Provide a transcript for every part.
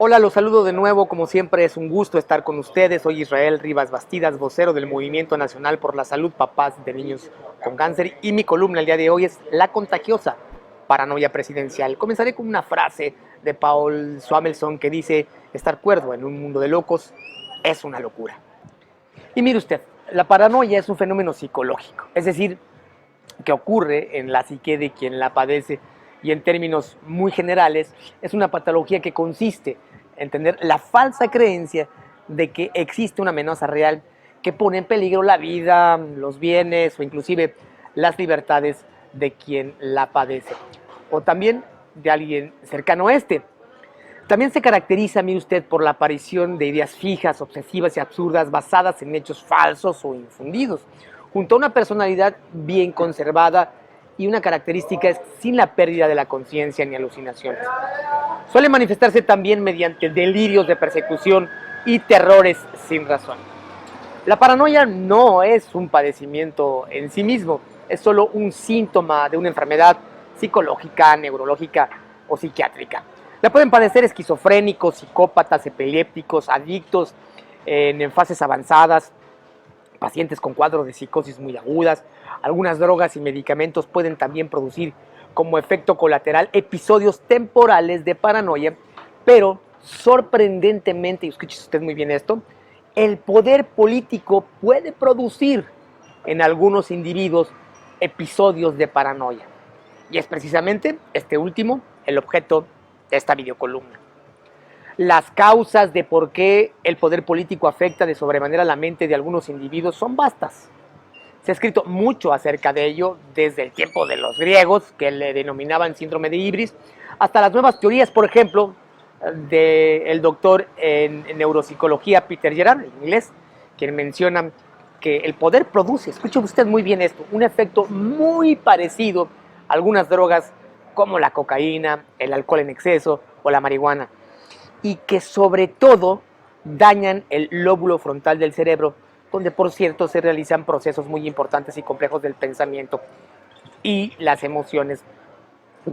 Hola, los saludo de nuevo, como siempre es un gusto estar con ustedes. Soy Israel Rivas Bastidas, vocero del Movimiento Nacional por la Salud Papás de Niños con Cáncer, y mi columna el día de hoy es La contagiosa paranoia presidencial. Comenzaré con una frase de Paul Samuelson que dice: estar cuerdo en un mundo de locos es una locura. Y mire usted, la paranoia es un fenómeno psicológico, es decir, que ocurre en la psique de quien la padece, y en términos muy generales es una patología que consiste en tener la falsa creencia de que existe una amenaza real que pone en peligro la vida, los bienes o inclusive las libertades de quien la padece, o también de alguien cercano a este. También se caracteriza, mire usted, por la aparición de ideas fijas, obsesivas y absurdas basadas en hechos falsos o infundidos, junto a una personalidad bien conservada y una característica es sin la pérdida de la conciencia ni alucinaciones. Suele manifestarse también mediante delirios de persecución y terrores sin razón. La paranoia no es un padecimiento en sí mismo, es solo un síntoma de una enfermedad psicológica, neurológica o psiquiátrica. La pueden padecer esquizofrénicos, psicópatas, epilépticos, adictos en fases avanzadas, pacientes con cuadros de psicosis muy agudas. Algunas drogas y medicamentos pueden también producir como efecto colateral episodios temporales de paranoia, pero sorprendentemente, y escuche usted muy bien esto, el poder político puede producir en algunos individuos episodios de paranoia. Y es precisamente este último el objeto de esta videocolumna. Las causas de por qué el poder político afecta de sobremanera la mente de algunos individuos son vastas. Se ha escrito mucho acerca de ello desde el tiempo de los griegos, que le denominaban síndrome de Ibris, hasta las nuevas teorías, por ejemplo, del doctor en neuropsicología Peter Gerard, en inglés, quien menciona que el poder produce, escuche usted muy bien esto, un efecto muy parecido a algunas drogas como la cocaína, el alcohol en exceso o la marihuana, y que sobre todo dañan el lóbulo frontal del cerebro, donde por cierto se realizan procesos muy importantes y complejos del pensamiento y las emociones,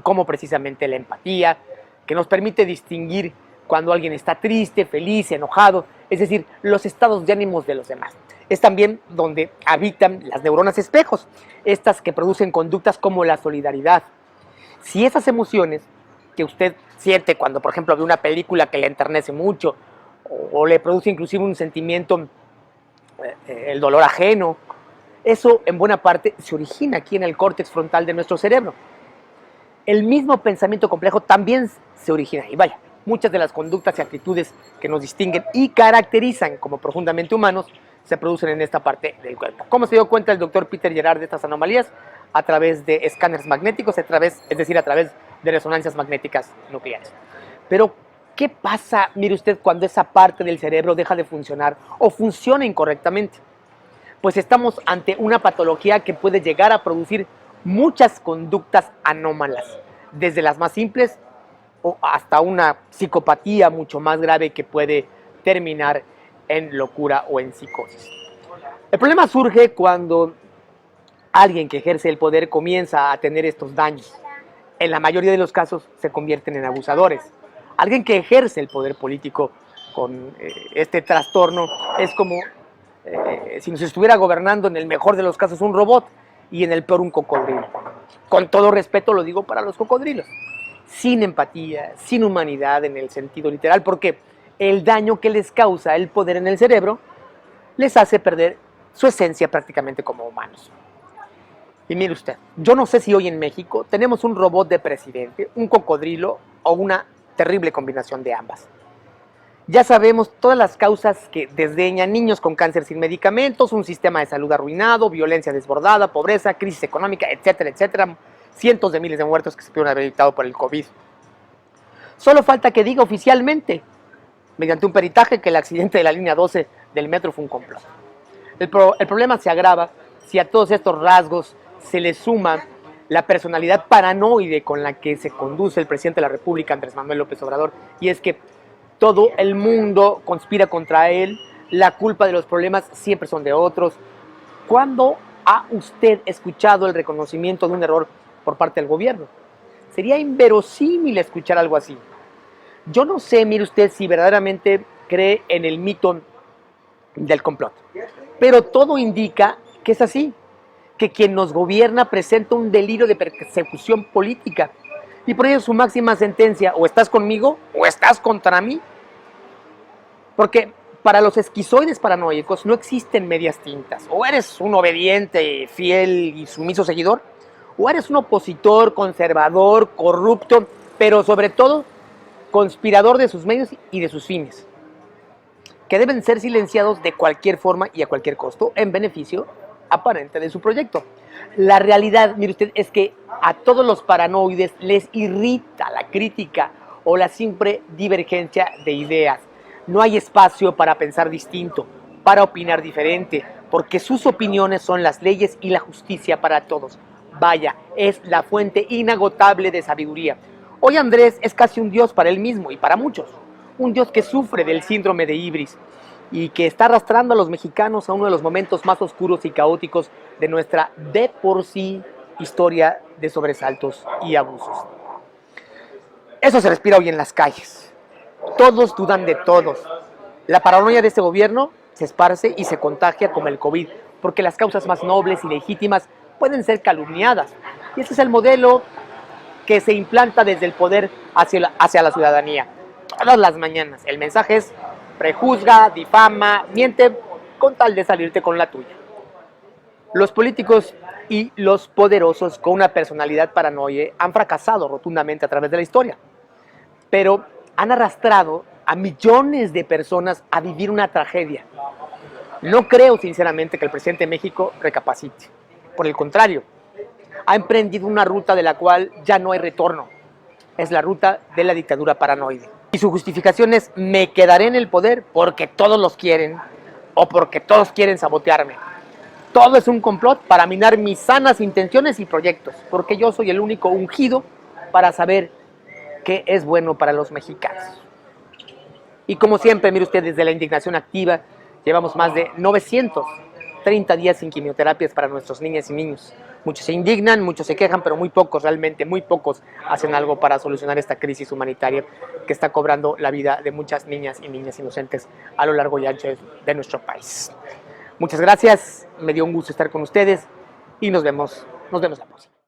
como precisamente la empatía, que nos permite distinguir cuando alguien está triste, feliz, enojado, es decir, los estados de ánimos de los demás. Es también donde habitan las neuronas espejos, estas que producen conductas como la solidaridad. Si esas emociones que usted siente cuando, por ejemplo, ve una película que le enternece mucho o le produce inclusive un sentimiento, el dolor ajeno, eso en buena parte se origina aquí en el córtex frontal de nuestro cerebro. El mismo pensamiento complejo también se origina ahí. Vaya, muchas de las conductas y actitudes que nos distinguen y caracterizan como profundamente humanos se producen en esta parte del cuerpo. ¿Cómo se dio cuenta el doctor Peter Gerard de estas anomalías? A través de escáneres magnéticos, es decir, a través de resonancias magnéticas nucleares. Pero, ¿qué pasa, mire usted, cuando esa parte del cerebro deja de funcionar o funciona incorrectamente? Pues estamos ante una patología que puede llegar a producir muchas conductas anómalas, desde las más simples o hasta una psicopatía mucho más grave que puede terminar en locura o en psicosis. El problema surge cuando alguien que ejerce el poder comienza a tener estos daños. En la mayoría de los casos se convierten en abusadores. Alguien que ejerce el poder político con este trastorno es como si nos estuviera gobernando en el mejor de los casos un robot y en el peor un cocodrilo. Con todo respeto lo digo para los cocodrilos. Sin empatía, sin humanidad en el sentido literal, porque el daño que les causa el poder en el cerebro les hace perder su esencia prácticamente como humanos. Y mire usted, yo no sé si hoy en México tenemos un robot de presidente, un cocodrilo o una terrible combinación de ambas. Ya sabemos todas las causas que desdeñan: niños con cáncer sin medicamentos, un sistema de salud arruinado, violencia desbordada, pobreza, crisis económica, etcétera, etcétera. Cientos de miles de muertos que se pudieron haber evitado por el COVID. Solo falta que diga oficialmente, mediante un peritaje, que el accidente de la línea 12 del metro fue un complot. El problema se agrava si a todos estos rasgos se le suma la personalidad paranoide con la que se conduce el presidente de la República, Andrés Manuel López Obrador, y es que todo el mundo conspira contra él, la culpa de los problemas siempre son de otros. ¿Cuándo ha usted escuchado el reconocimiento de un error por parte del gobierno? Sería inverosímil escuchar algo así. Yo no sé, mire usted, si verdaderamente cree en el mito del complot, pero todo indica que es así, que quien nos gobierna presenta un delirio de persecución política, y por ello su máxima sentencia: o estás conmigo o estás contra mí. Porque para los esquizoides paranoicos no existen medias tintas. O eres un obediente, fiel y sumiso seguidor, o eres un opositor, conservador, corrupto, pero sobre todo conspirador de sus medios y de sus fines, que deben ser silenciados de cualquier forma y a cualquier costo en beneficio aparente de su proyecto. La realidad, mire usted, es que a todos los paranoides les irrita la crítica o la simple divergencia de ideas. No hay espacio para pensar distinto, para opinar diferente, porque sus opiniones son las leyes y la justicia para todos. Vaya, es la fuente inagotable de sabiduría. Hoy Andrés es casi un dios para él mismo y para muchos. Un dios que sufre del síndrome de Ibris y que está arrastrando a los mexicanos a uno de los momentos más oscuros y caóticos de nuestra de por sí historia de sobresaltos y abusos. Eso se respira hoy en las calles. Todos dudan de todos. La paranoia de este gobierno se esparce y se contagia como el COVID, porque las causas más nobles y legítimas pueden ser calumniadas. Y ese es el modelo que se implanta desde el poder hacia la ciudadanía. Todas las mañanas el mensaje es: prejuzga, difama, miente con tal de salirte con la tuya. Los políticos y los poderosos con una personalidad paranoide han fracasado rotundamente a través de la historia, pero han arrastrado a millones de personas a vivir una tragedia. No creo sinceramente que el presidente de México recapacite. Por el contrario, ha emprendido una ruta de la cual ya no hay retorno. Es la ruta de la dictadura paranoide. Y su justificación es: me quedaré en el poder porque todos los quieren o porque todos quieren sabotearme. Todo es un complot para minar mis sanas intenciones y proyectos, porque yo soy el único ungido para saber qué es bueno para los mexicanos. Y como siempre, mire usted, desde la indignación activa, llevamos más de 930 días sin quimioterapias para nuestros niñas y niños. Muchos se indignan, muchos se quejan, pero muy pocos, realmente muy pocos, hacen algo para solucionar esta crisis humanitaria que está cobrando la vida de muchas niñas y niñas inocentes a lo largo y ancho de nuestro país. Muchas gracias, me dio un gusto estar con ustedes y nos vemos la próxima.